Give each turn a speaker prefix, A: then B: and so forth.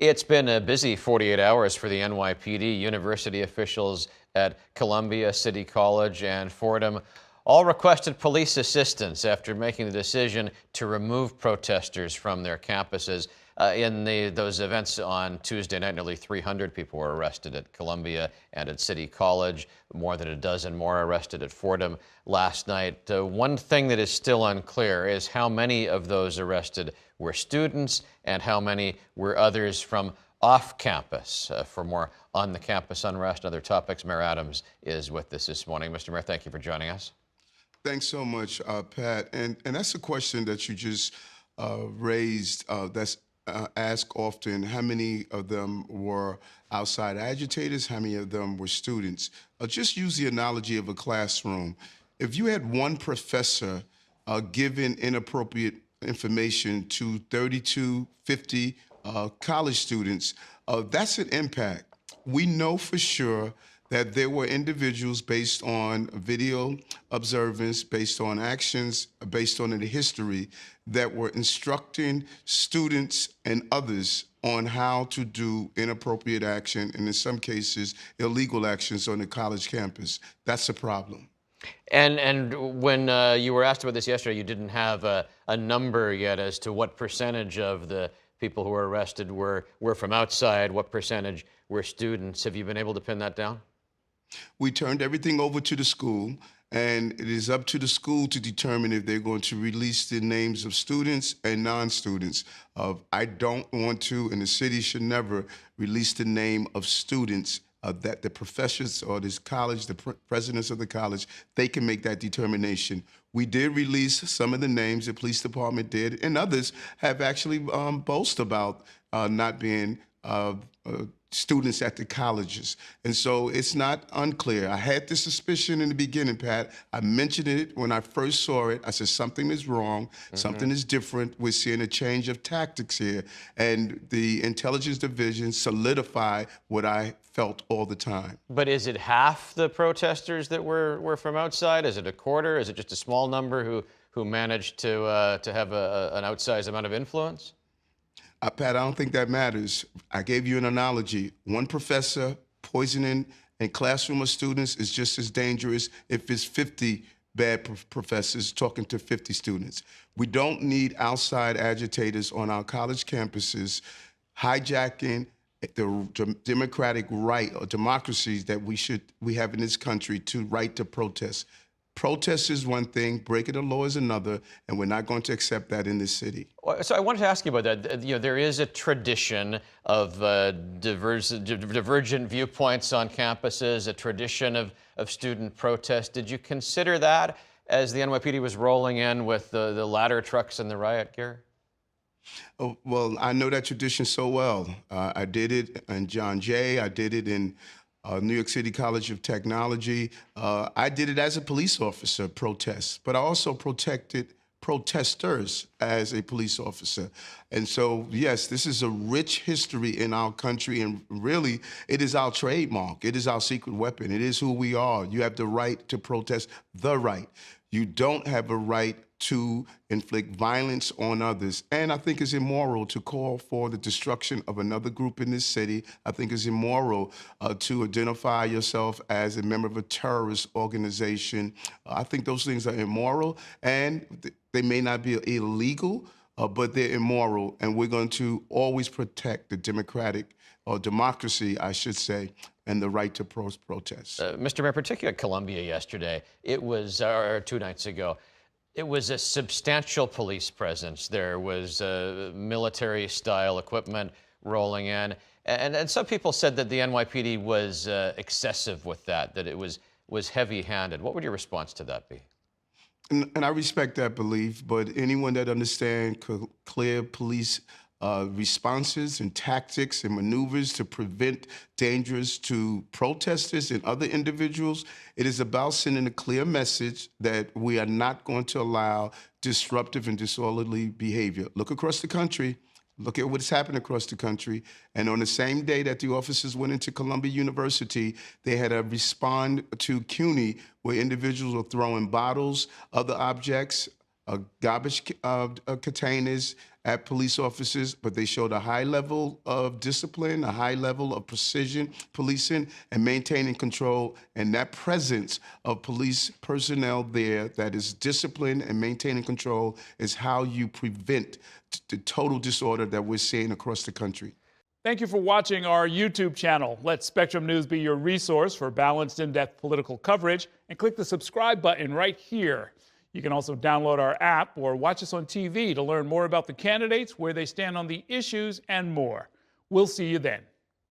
A: It's been a busy 48 hours for the NYPD. University officials at Columbia, City College, and Fordham all requested police assistance after making the decision to remove protesters from their campuses. In those events on Tuesday night, nearly 300 people were arrested at Columbia and at City College. More than a dozen more arrested at Fordham last night. One thing that is still unclear is how many of those arrested were students and how many were others from off campus. For more on the campus unrest and other topics, Mayor Adams is with us this morning. Mr. Mayor, thank you for joining us.
B: Thanks so much, Pat. And that's a question that you just raised that's asked often. How many of them were outside agitators? How many of them were students? Just use the analogy of a classroom. If you had one professor giving inappropriate information to 50 college students, that's an impact. We know for sure that there were individuals based on video observance, based on actions, based on the history, that were instructing students and others on how to do inappropriate action, and in some cases, illegal actions on the college campus. That's a problem.
A: And when you were asked about this yesterday, you didn't have a number yet as to what percentage of the people who were arrested were from outside, what percentage were students. Have you been able to pin that down?
B: We turned everything over to the school, and it is up to the school to determine if they're going to release the names of students and non-students. I don't want to, and the city should never release the name of students. That the professors or this college, the presidents of the college, they can make that determination. We did release some of the names, the police department did, and others have actually boasted about not being students at the colleges. And so it's not unclear. I had this suspicion in the beginning, Pat. I mentioned it when I first saw it. I said, something is wrong, something is different. We're seeing a change of tactics here. And the intelligence division solidified what I felt all the time.
A: But is it half the protesters that were from outside? Is it a quarter? Is it just a small number who managed to have an outsized amount of influence?
B: Pat, I don't think that matters. I gave you an analogy. One professor poisoning a classroom of students is just as dangerous if it's 50 bad professors talking to 50 students. We don't need outside agitators on our college campuses hijacking the democratic right or democracies that we have in this country to right to protest. Protest is one thing, breaking the law is another, and we're not going to accept that in this city.
A: So I wanted to ask you about that. You know, there is a tradition of divergent viewpoints on campuses, a tradition of student protest. Did you consider that as the NYPD was rolling in with the ladder trucks and the riot gear?
B: Oh, well, I know that tradition so well. I did it in John Jay. I did it in New York City College of Technology. I did it as a police officer, protests, but I also protected protesters as a police officer. And so, yes, this is a rich history in our country, and really, it is our trademark. It is our secret weapon. It is who we are. You have the right to protest, the right. You don't have a right to inflict violence on others. And I think it's immoral to call for the destruction of another group in this city. I think it's immoral to identify yourself as a member of a terrorist organization. I think those things are immoral, and they may not be illegal, but they're immoral. And we're going to always protect the democratic, or democracy, I should say, and the right to protest.
A: Mr. Mayor, particularly at Columbia yesterday, it was, or 2 nights ago, it was a substantial police presence. There was military-style equipment rolling in. And some people said that the NYPD was excessive with that it was heavy-handed. What would your response to that be?
B: And I respect that belief, but anyone that understands clear police responses and tactics and maneuvers to prevent dangers to protesters and other individuals, it is about sending a clear message that we are not going to allow disruptive and disorderly behavior. Look across the country. Look at what's happened across the country. And on the same day that the officers went into Columbia University, they had to respond to CUNY, where individuals were throwing bottles, other objects, garbage containers, at police officers, but they showed a high level of discipline, a high level of precision policing and maintaining control. And that presence of police personnel there that is disciplined and maintaining control is how you prevent the total disorder that we're seeing across the country.
C: Thank you for watching our YouTube channel. Let Spectrum News be your resource for balanced, in-depth political coverage, and click the subscribe button right here. You can also download our app or watch us on TV to learn more about the candidates, where they stand on the issues, and more. We'll see you then.